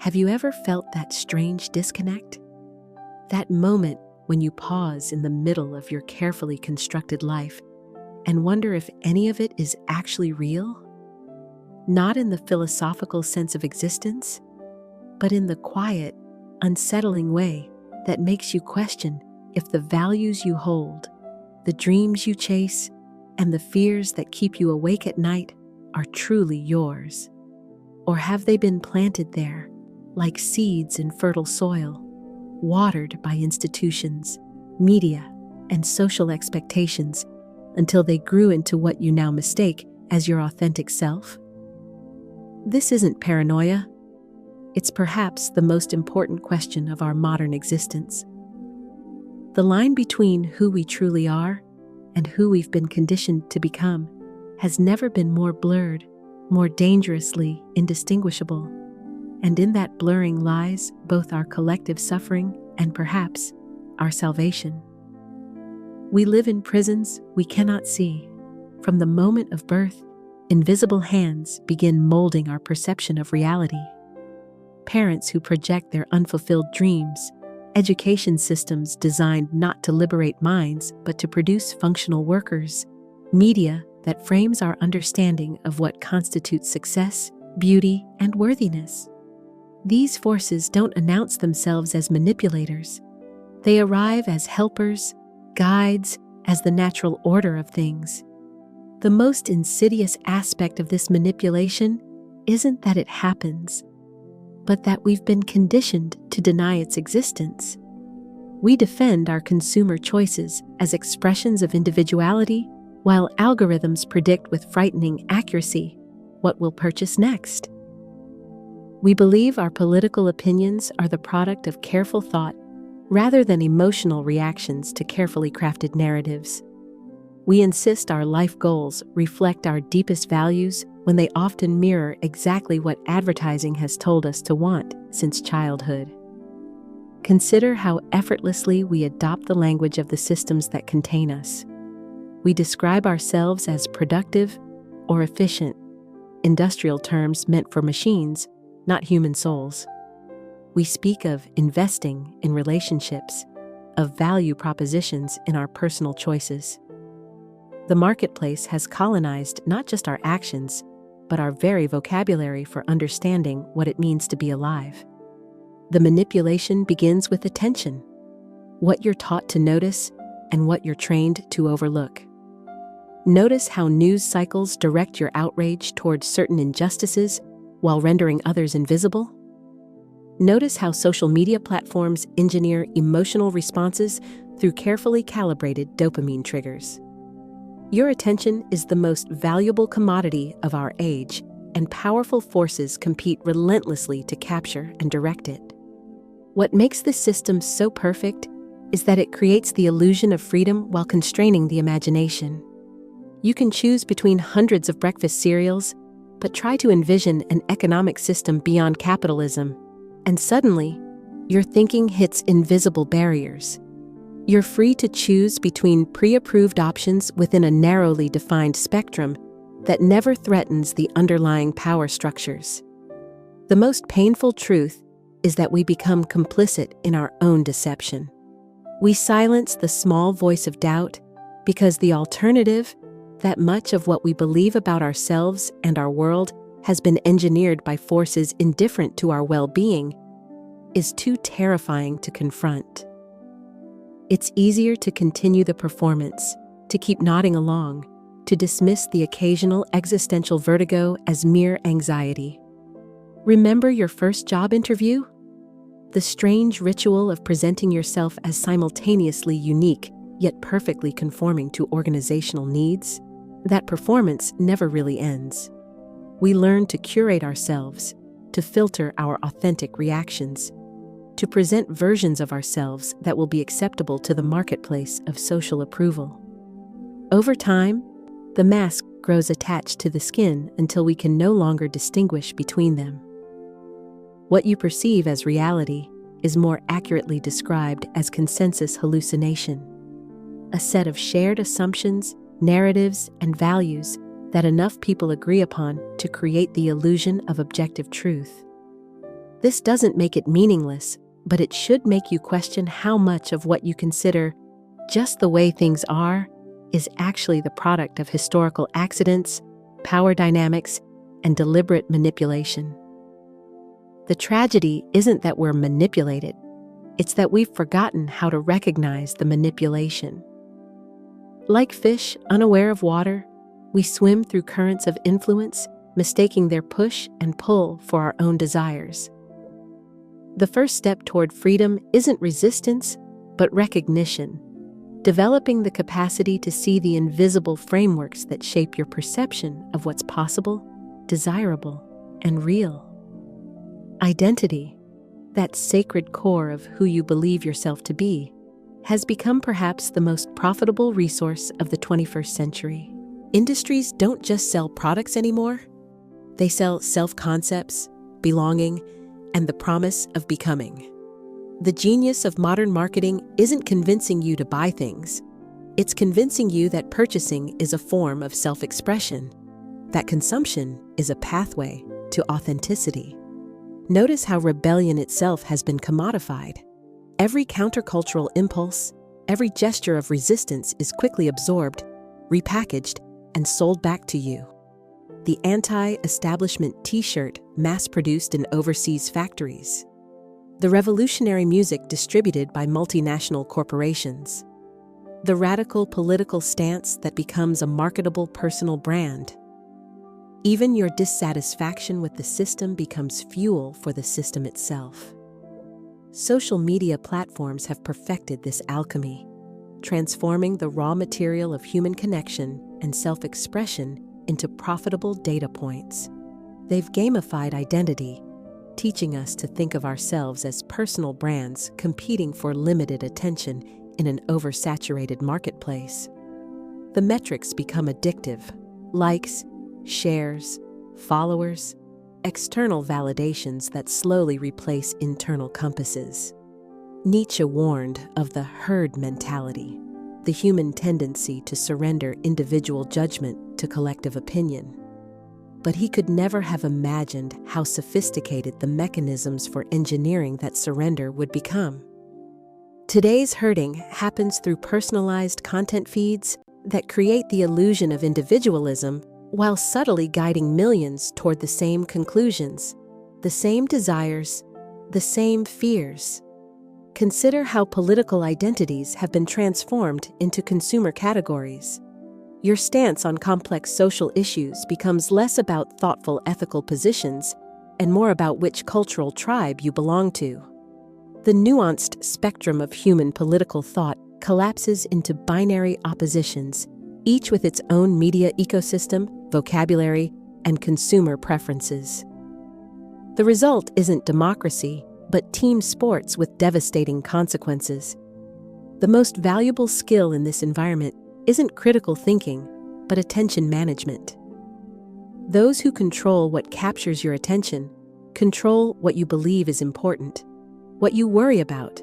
Have you ever felt that strange disconnect? That moment when you pause in the middle of your carefully constructed life and wonder if any of it is actually real? Not in the philosophical sense of existence, but in the quiet, unsettling way that makes you question if the values you hold, the dreams you chase, and the fears that keep you awake at night are truly yours. Or have they been planted there, like seeds in fertile soil, watered by institutions, media, and social expectations until they grew into what you now mistake as your authentic self? This isn't paranoia. It's perhaps the most important question of our modern existence. The line between who we truly are and who we've been conditioned to become has never been more blurred, more dangerously indistinguishable. And in that blurring lies both our collective suffering and perhaps our salvation. We live in prisons we cannot see. From the moment of birth, invisible hands begin molding our perception of reality. Parents who project their unfulfilled dreams, education systems designed not to liberate minds but to produce functional workers, media that frames our understanding of what constitutes success, beauty, and worthiness. These forces don't announce themselves as manipulators. They arrive as helpers, guides, as the natural order of things. The most insidious aspect of this manipulation isn't that it happens, but that we've been conditioned to deny its existence. We defend our consumer choices as expressions of individuality, while algorithms predict with frightening accuracy what we'll purchase next. We believe our political opinions are the product of careful thought rather than emotional reactions to carefully crafted narratives. We insist our life goals reflect our deepest values when they often mirror exactly what advertising has told us to want since childhood. Consider how effortlessly we adopt the language of the systems that contain us. We describe ourselves as productive or efficient, industrial terms meant for machines, not human souls. We speak of investing in relationships, of value propositions in our personal choices. The marketplace has colonized not just our actions, but our very vocabulary for understanding what it means to be alive. The manipulation begins with attention, what you're taught to notice and what you're trained to overlook. Notice how news cycles direct your outrage towards certain injustices while rendering others invisible. Notice how social media platforms engineer emotional responses through carefully calibrated dopamine triggers. Your attention is the most valuable commodity of our age, and powerful forces compete relentlessly to capture and direct it. What makes this system so perfect is that it creates the illusion of freedom while constraining the imagination. You can choose between hundreds of breakfast cereals, but try to envision an economic system beyond capitalism, and suddenly, your thinking hits invisible barriers. You're free to choose between pre-approved options within a narrowly defined spectrum that never threatens the underlying power structures. The most painful truth is that we become complicit in our own deception. We silence the small voice of doubt because the alternative, that much of what we believe about ourselves and our world has been engineered by forces indifferent to our well-being, is too terrifying to confront. It's easier to continue the performance, to keep nodding along, to dismiss the occasional existential vertigo as mere anxiety. Remember your first job interview? The strange ritual of presenting yourself as simultaneously unique, yet perfectly conforming to organizational needs? That performance never really ends. We learn to curate ourselves, to filter our authentic reactions, to present versions of ourselves that will be acceptable to the marketplace of social approval. Over time, the mask grows attached to the skin until we can no longer distinguish between them. What you perceive as reality is more accurately described as consensus hallucination, a set of shared assumptions, narratives, and values that enough people agree upon to create the illusion of objective truth. This doesn't make it meaningless, but it should make you question how much of what you consider just the way things are is actually the product of historical accidents, power dynamics, and deliberate manipulation. The tragedy isn't that we're manipulated, it's that we've forgotten how to recognize the manipulation. Like fish unaware of water, we swim through currents of influence, mistaking their push and pull for our own desires. The first step toward freedom isn't resistance, but recognition, developing the capacity to see the invisible frameworks that shape your perception of what's possible, desirable, and real. Identity, that sacred core of who you believe yourself to be, has become perhaps the most profitable resource of the 21st century. Industries don't just sell products anymore. They sell self-concepts, belonging, and the promise of becoming. The genius of modern marketing isn't convincing you to buy things. It's convincing you that purchasing is a form of self-expression, that consumption is a pathway to authenticity. Notice how rebellion itself has been commodified. Every countercultural impulse, every gesture of resistance is quickly absorbed, repackaged, and sold back to you. The anti-establishment t-shirt mass-produced in overseas factories. The revolutionary music distributed by multinational corporations. The radical political stance that becomes a marketable personal brand. Even your dissatisfaction with the system becomes fuel for the system itself. Social media platforms have perfected this alchemy, transforming the raw material of human connection and self-expression into profitable data points. They've gamified identity, teaching us to think of ourselves as personal brands competing for limited attention in an oversaturated marketplace. The metrics become addictive: likes, shares, followers, external validations that slowly replace internal compasses. Nietzsche warned of the herd mentality, the human tendency to surrender individual judgment to collective opinion. But he could never have imagined how sophisticated the mechanisms for engineering that surrender would become. Today's herding happens through personalized content feeds that create the illusion of individualism while subtly guiding millions toward the same conclusions, the same desires, the same fears. Consider how political identities have been transformed into consumer categories. Your stance on complex social issues becomes less about thoughtful ethical positions and more about which cultural tribe you belong to. The nuanced spectrum of human political thought collapses into binary oppositions, each with its own media ecosystem, vocabulary, and consumer preferences. The result isn't democracy, but team sports with devastating consequences. The most valuable skill in this environment isn't critical thinking, but attention management. Those who control what captures your attention control what you believe is important, what you worry about,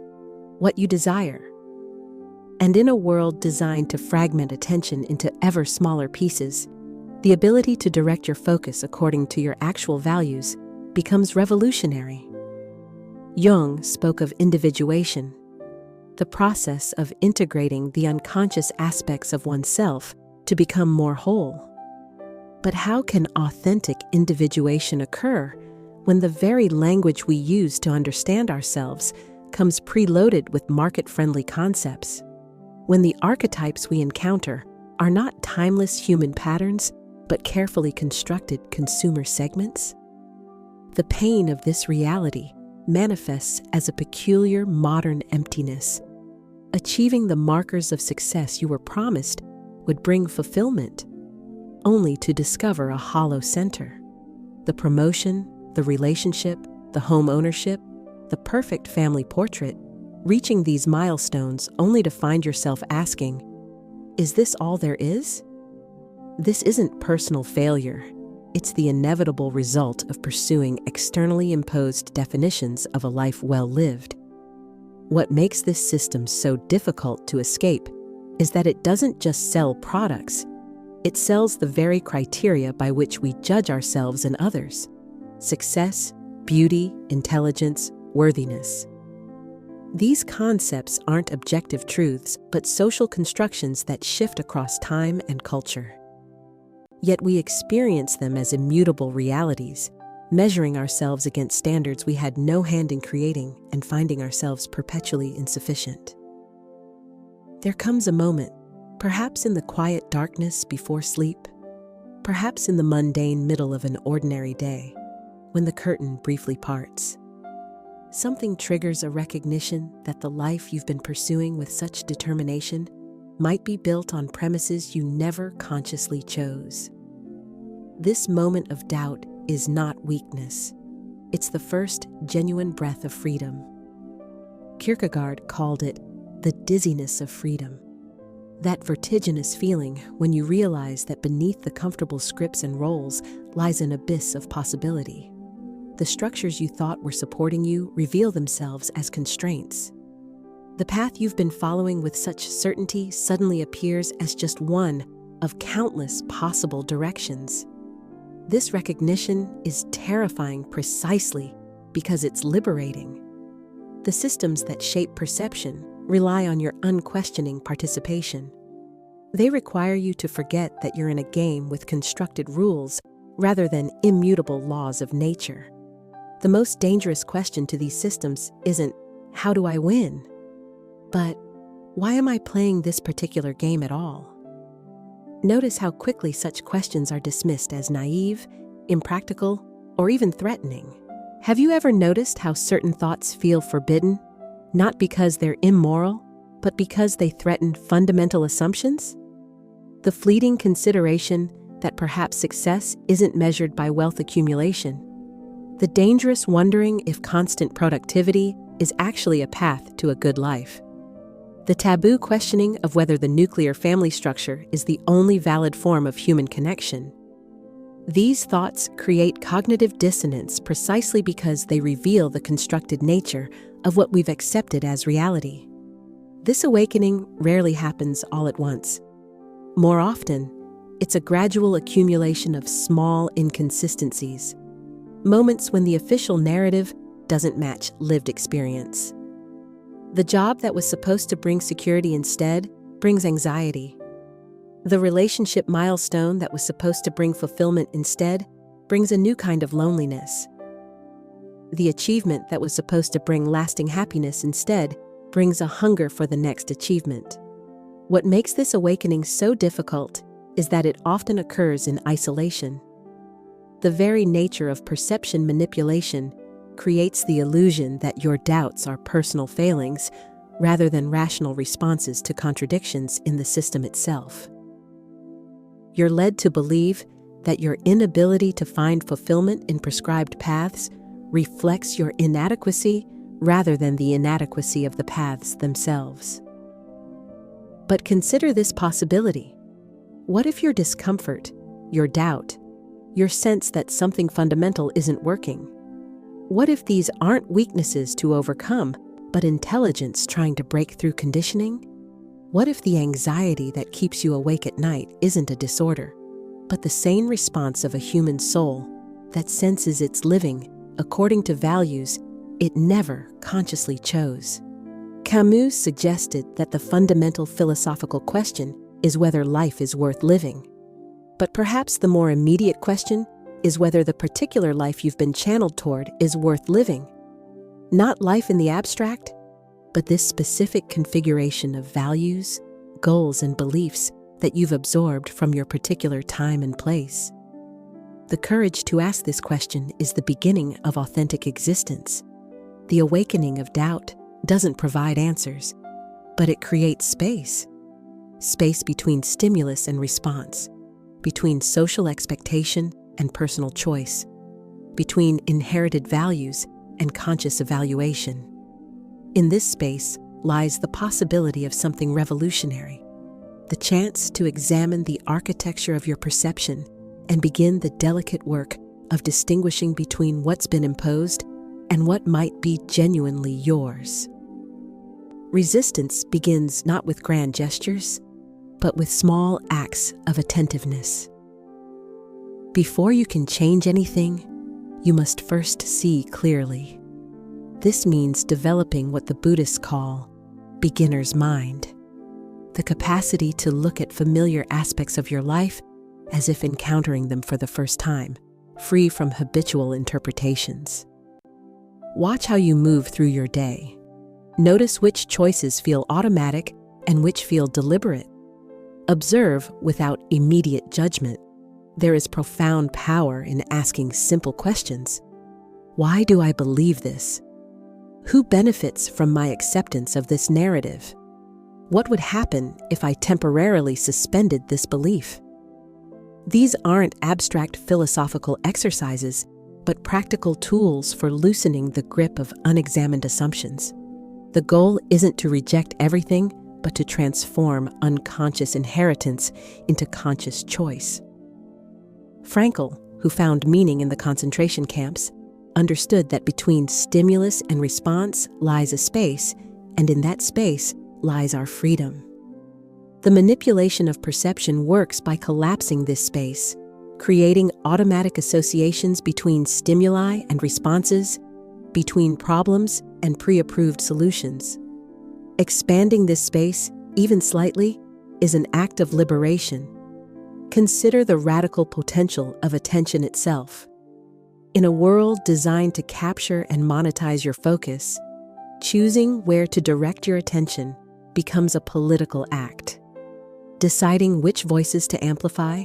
what you desire. And in a world designed to fragment attention into ever smaller pieces, the ability to direct your focus according to your actual values becomes revolutionary. Jung spoke of individuation, the process of integrating the unconscious aspects of oneself to become more whole. But how can authentic individuation occur when the very language we use to understand ourselves comes preloaded with market-friendly concepts? When the archetypes we encounter are not timeless human patterns, but carefully constructed consumer segments? The pain of this reality manifests as a peculiar modern emptiness. Achieving the markers of success you were promised would bring fulfillment, only to discover a hollow center. The promotion, the relationship, the home ownership, the perfect family portrait, reaching these milestones only to find yourself asking, is this all there is? This isn't personal failure. It's the inevitable result of pursuing externally imposed definitions of a life well lived. What makes this system so difficult to escape is that it doesn't just sell products, it sells the very criteria by which we judge ourselves and others: success, beauty, intelligence, worthiness. These concepts aren't objective truths, but social constructions that shift across time and culture. Yet we experience them as immutable realities, measuring ourselves against standards we had no hand in creating and finding ourselves perpetually insufficient. There comes a moment, perhaps in the quiet darkness before sleep, perhaps in the mundane middle of an ordinary day, when the curtain briefly parts. Something triggers a recognition that the life you've been pursuing with such determination might be built on premises you never consciously chose. This moment of doubt is not weakness. It's the first genuine breath of freedom. Kierkegaard called it the dizziness of freedom. That vertiginous feeling when you realize that beneath the comfortable scripts and roles lies an abyss of possibility. The structures you thought were supporting you reveal themselves as constraints. The path you've been following with such certainty suddenly appears as just one of countless possible directions. This recognition is terrifying precisely because it's liberating. The systems that shape perception rely on your unquestioning participation. They require you to forget that you're in a game with constructed rules rather than immutable laws of nature. The most dangerous question to these systems isn't, "How do I win?" but, "Why am I playing this particular game at all?" Notice how quickly such questions are dismissed as naive, impractical, or even threatening. Have you ever noticed how certain thoughts feel forbidden, not because they're immoral, but because they threaten fundamental assumptions? The fleeting consideration that perhaps success isn't measured by wealth accumulation. The dangerous wondering if constant productivity is actually a path to a good life. The taboo questioning of whether the nuclear family structure is the only valid form of human connection. These thoughts create cognitive dissonance precisely because they reveal the constructed nature of what we've accepted as reality. This awakening rarely happens all at once. More often, it's a gradual accumulation of small inconsistencies, moments when the official narrative doesn't match lived experience. The job that was supposed to bring security instead brings anxiety. The relationship milestone that was supposed to bring fulfillment instead brings a new kind of loneliness. The achievement that was supposed to bring lasting happiness instead brings a hunger for the next achievement. What makes this awakening so difficult is that it often occurs in isolation. The very nature of perception manipulation creates the illusion that your doubts are personal failings rather than rational responses to contradictions in the system itself. You're led to believe that your inability to find fulfillment in prescribed paths reflects your inadequacy rather than the inadequacy of the paths themselves. But consider this possibility. What if your discomfort, your doubt, your sense that something fundamental isn't working? What if these aren't weaknesses to overcome, but intelligence trying to break through conditioning? What if the anxiety that keeps you awake at night isn't a disorder, but the sane response of a human soul that senses it's living according to values it never consciously chose? Camus suggested that the fundamental philosophical question is whether life is worth living. But perhaps the more immediate question is whether the particular life you've been channeled toward is worth living. Not life in the abstract, but this specific configuration of values, goals, and beliefs that you've absorbed from your particular time and place. The courage to ask this question is the beginning of authentic existence. The awakening of doubt doesn't provide answers, but it creates space. Space between stimulus and response, between social expectation and personal choice, between inherited values and conscious evaluation. In this space lies the possibility of something revolutionary, the chance to examine the architecture of your perception and begin the delicate work of distinguishing between what's been imposed and what might be genuinely yours. Resistance begins not with grand gestures, but with small acts of attentiveness. Before you can change anything, you must first see clearly. This means developing what the Buddhists call beginner's mind, the capacity to look at familiar aspects of your life as if encountering them for the first time, free from habitual interpretations. Watch how you move through your day. Notice which choices feel automatic and which feel deliberate. Observe without immediate judgment. There is profound power in asking simple questions. Why do I believe this? Who benefits from my acceptance of this narrative? What would happen if I temporarily suspended this belief? These aren't abstract philosophical exercises, but practical tools for loosening the grip of unexamined assumptions. The goal isn't to reject everything, but to transform unconscious inheritance into conscious choice. Frankl, who found meaning in the concentration camps, understood that between stimulus and response lies a space, and in that space lies our freedom. The manipulation of perception works by collapsing this space, creating automatic associations between stimuli and responses, between problems and pre-approved solutions. Expanding this space, even slightly, is an act of liberation. Consider the radical potential of attention itself. In a world designed to capture and monetize your focus, choosing where to direct your attention becomes a political act. Deciding which voices to amplify,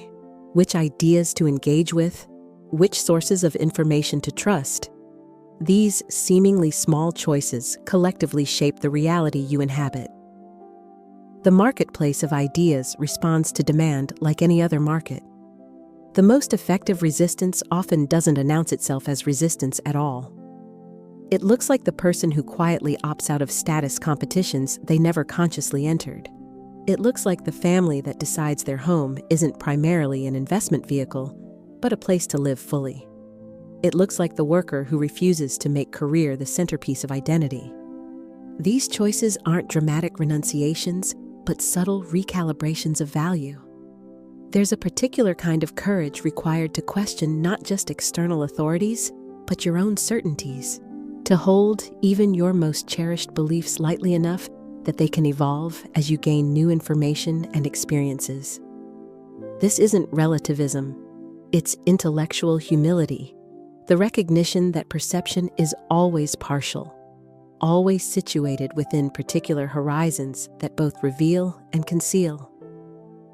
which ideas to engage with, which sources of information to trust. These seemingly small choices collectively shape the reality you inhabit. The marketplace of ideas responds to demand like any other market. The most effective resistance often doesn't announce itself as resistance at all. It looks like the person who quietly opts out of status competitions they never consciously entered. It looks like the family that decides their home isn't primarily an investment vehicle, but a place to live fully. It looks like the worker who refuses to make career the centerpiece of identity. These choices aren't dramatic renunciations, but subtle recalibrations of value. There's a particular kind of courage required to question not just external authorities, but your own certainties, to hold even your most cherished beliefs lightly enough that they can evolve as you gain new information and experiences. This isn't relativism, it's intellectual humility, the recognition that perception is always partial, always situated within particular horizons that both reveal and conceal.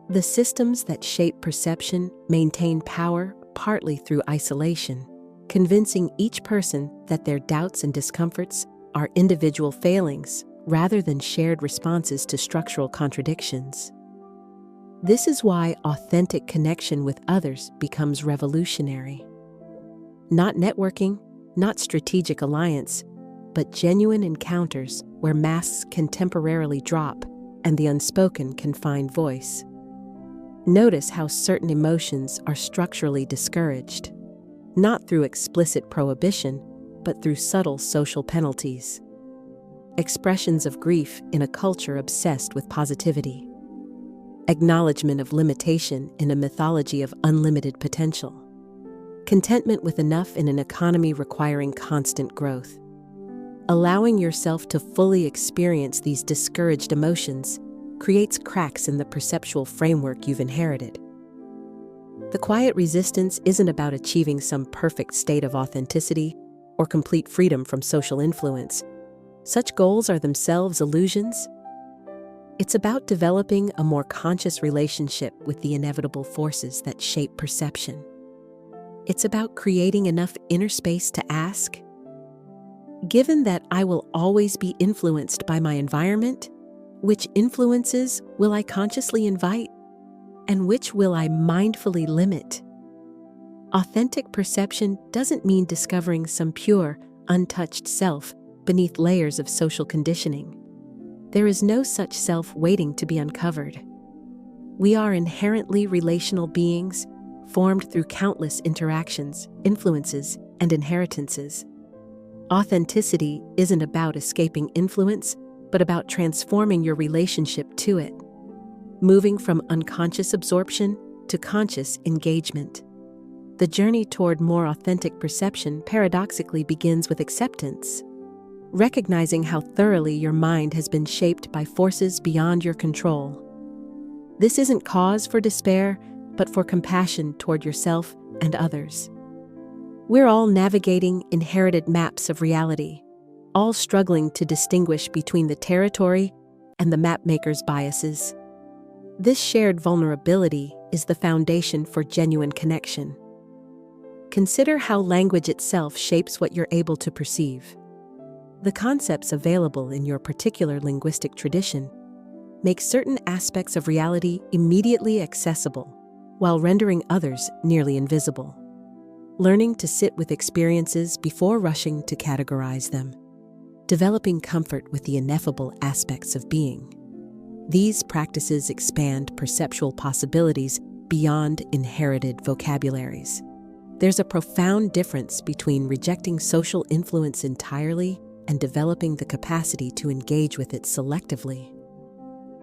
The systems that shape perception maintain power partly through isolation, convincing each person that their doubts and discomforts are individual failings rather than shared responses to structural contradictions. This is why authentic connection with others becomes revolutionary. Not networking, not strategic alliance, but genuine encounters where masks can temporarily drop and the unspoken can find voice. Notice how certain emotions are structurally discouraged, not through explicit prohibition, but through subtle social penalties. Expressions of grief in a culture obsessed with positivity. Acknowledgement of limitation in a mythology of unlimited potential. Contentment with enough in an economy requiring constant growth. Allowing yourself to fully experience these discouraged emotions creates cracks in the perceptual framework you've inherited. The quiet resistance isn't about achieving some perfect state of authenticity or complete freedom from social influence. Such goals are themselves illusions. It's about developing a more conscious relationship with the inevitable forces that shape perception. It's about creating enough inner space to ask, given that I will always be influenced by my environment, which influences will I consciously invite, and which will I mindfully limit? Authentic perception doesn't mean discovering some pure, untouched self beneath layers of social conditioning. There is no such self waiting to be uncovered. We are inherently relational beings, formed through countless interactions, influences, and inheritances. Authenticity isn't about escaping influence, but about transforming your relationship to it, moving from unconscious absorption to conscious engagement. The journey toward more authentic perception paradoxically begins with acceptance, recognizing how thoroughly your mind has been shaped by forces beyond your control. This isn't cause for despair, but for compassion toward yourself and others. We're all navigating inherited maps of reality, all struggling to distinguish between the territory and the mapmaker's biases. This shared vulnerability is the foundation for genuine connection. Consider how language itself shapes what you're able to perceive. The concepts available in your particular linguistic tradition make certain aspects of reality immediately accessible, while rendering others nearly invisible. Learning to sit with experiences before rushing to categorize them. Developing comfort with the ineffable aspects of being. These practices expand perceptual possibilities beyond inherited vocabularies. There's a profound difference between rejecting social influence entirely and developing the capacity to engage with it selectively.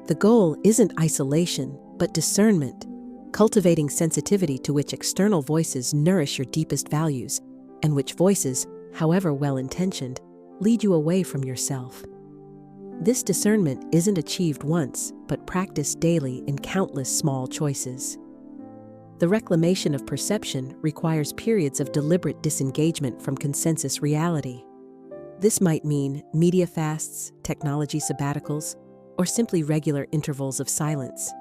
The goal isn't isolation, but discernment, cultivating sensitivity to which external voices nourish your deepest values, and which voices, however well-intentioned, lead you away from yourself. This discernment isn't achieved once, but practiced daily in countless small choices. The reclamation of perception requires periods of deliberate disengagement from consensus reality. This might mean media fasts, technology sabbaticals, or simply regular intervals of silence.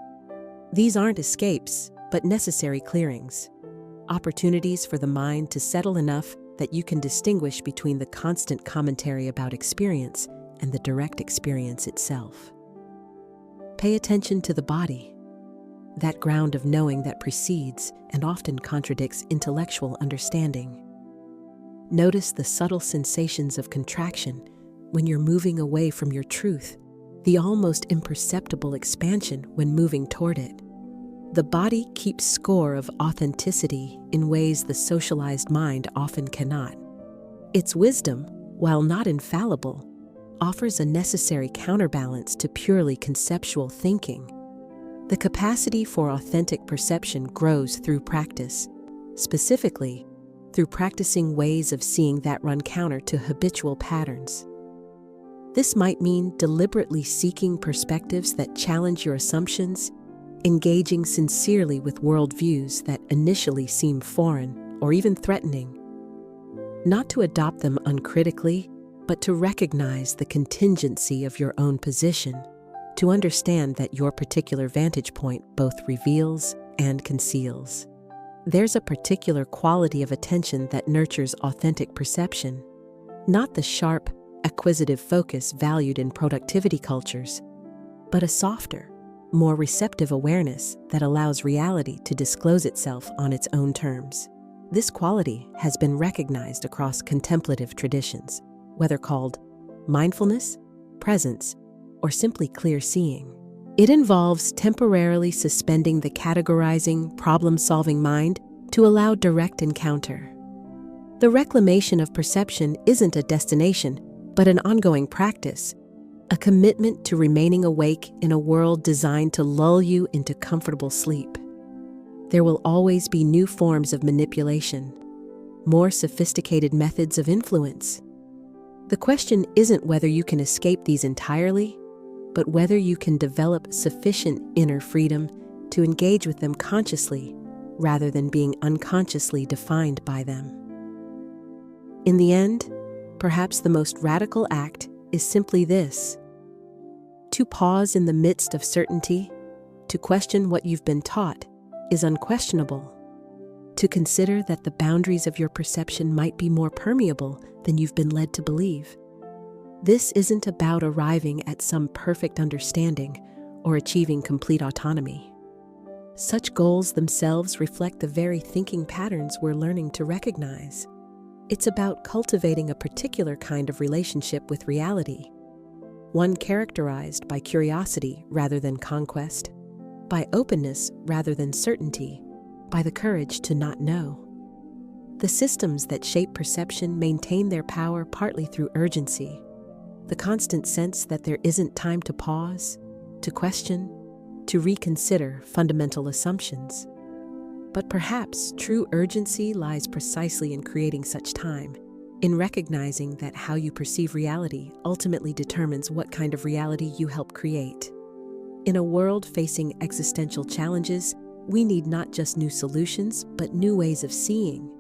These aren't escapes, but necessary clearings. Opportunities for the mind to settle enough that you can distinguish between the constant commentary about experience and the direct experience itself. Pay attention to the body, that ground of knowing that precedes and often contradicts intellectual understanding. Notice the subtle sensations of contraction when you're moving away from your truth, the almost imperceptible expansion when moving toward it. The body keeps score of authenticity in ways the socialized mind often cannot. Its wisdom, while not infallible, offers a necessary counterbalance to purely conceptual thinking. The capacity for authentic perception grows through practice, specifically through practicing ways of seeing that run counter to habitual patterns. This might mean deliberately seeking perspectives that challenge your assumptions, engaging sincerely with worldviews that initially seem foreign or even threatening. Not to adopt them uncritically, but to recognize the contingency of your own position, to understand that your particular vantage point both reveals and conceals. There's a particular quality of attention that nurtures authentic perception, not the sharp, acquisitive focus valued in productivity cultures, but a softer, more receptive awareness that allows reality to disclose itself on its own terms. This quality has been recognized across contemplative traditions, whether called mindfulness, presence, or simply clear seeing. It involves temporarily suspending the categorizing, problem-solving mind to allow direct encounter. The reclamation of perception isn't a destination, but an ongoing practice, a commitment to remaining awake in a world designed to lull you into comfortable sleep. There will always be new forms of manipulation, more sophisticated methods of influence. The question isn't whether you can escape these entirely, but whether you can develop sufficient inner freedom to engage with them consciously rather than being unconsciously defined by them. In the end, perhaps the most radical act is simply this: to pause in the midst of certainty, to question what you've been taught, is unquestionable. To consider that the boundaries of your perception might be more permeable than you've been led to believe. This isn't about arriving at some perfect understanding or achieving complete autonomy. Such goals themselves reflect the very thinking patterns we're learning to recognize. It's about cultivating a particular kind of relationship with reality, one characterized by curiosity rather than conquest, by openness rather than certainty, by the courage to not know. The systems that shape perception maintain their power partly through urgency, the constant sense that there isn't time to pause, to question, to reconsider fundamental assumptions. But perhaps true urgency lies precisely in creating such time, in recognizing that how you perceive reality ultimately determines what kind of reality you help create. In a world facing existential challenges, we need not just new solutions, but new ways of seeing,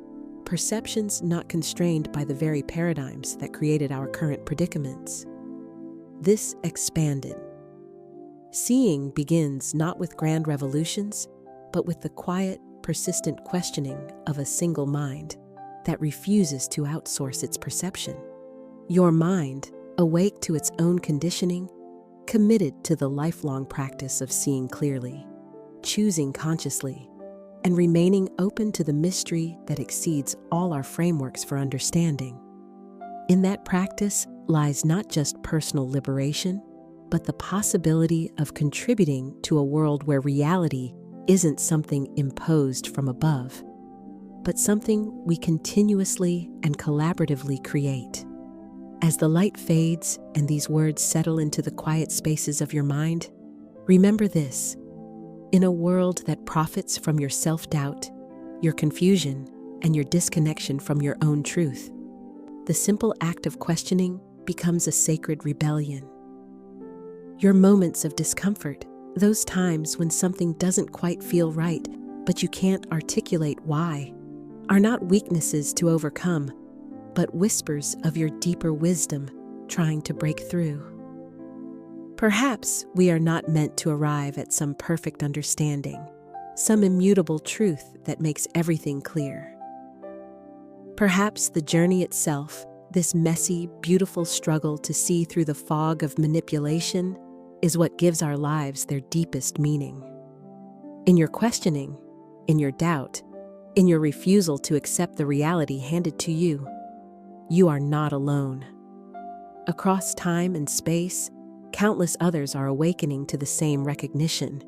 perceptions not constrained by the very paradigms that created our current predicaments. This expanded seeing begins not with grand revolutions, but with the quiet, persistent questioning of a single mind that refuses to outsource its perception. Your mind, awake to its own conditioning, committed to the lifelong practice of seeing clearly, choosing consciously, and remaining open to the mystery that exceeds all our frameworks for understanding. In that practice lies not just personal liberation, but the possibility of contributing to a world where reality isn't something imposed from above, but something we continuously and collaboratively create. As the light fades and these words settle into the quiet spaces of your mind, remember this: in a world that profits from your self-doubt, your confusion, and your disconnection from your own truth, the simple act of questioning becomes a sacred rebellion. Your moments of discomfort, those times when something doesn't quite feel right, but you can't articulate why, are not weaknesses to overcome, but whispers of your deeper wisdom trying to break through. Perhaps we are not meant to arrive at some perfect understanding, some immutable truth that makes everything clear. Perhaps the journey itself, this messy, beautiful struggle to see through the fog of manipulation, is what gives our lives their deepest meaning. In your questioning, in your doubt, in your refusal to accept the reality handed to you, you are not alone. Across time and space, countless others are awakening to the same recognition,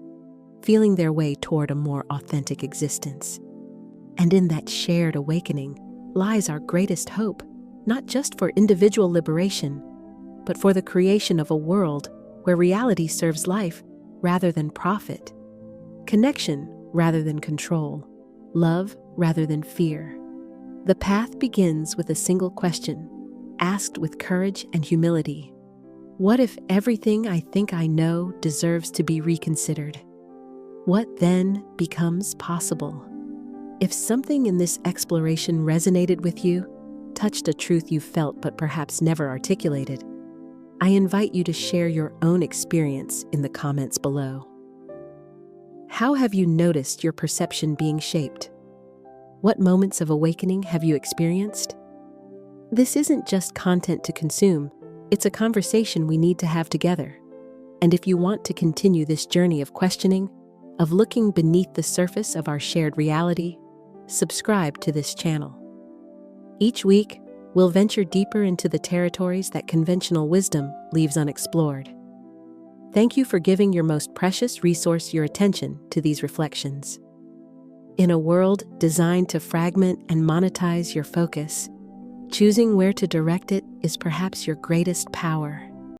feeling their way toward a more authentic existence. And in that shared awakening lies our greatest hope, not just for individual liberation, but for the creation of a world where reality serves life rather than profit, connection rather than control, love rather than fear. The path begins with a single question, asked with courage and humility. What if everything I think I know deserves to be reconsidered? What then becomes possible? If something in this exploration resonated with you, touched a truth you felt but perhaps never articulated, I invite you to share your own experience in the comments below. How have you noticed your perception being shaped? What moments of awakening have you experienced? This isn't just content to consume, it's a conversation we need to have together. And if you want to continue this journey of questioning, of looking beneath the surface of our shared reality, subscribe to this channel. Each week, we'll venture deeper into the territories that conventional wisdom leaves unexplored. Thank you for giving your most precious resource your attention to these reflections. In a world designed to fragment and monetize your focus, choosing where to direct it is perhaps your greatest power.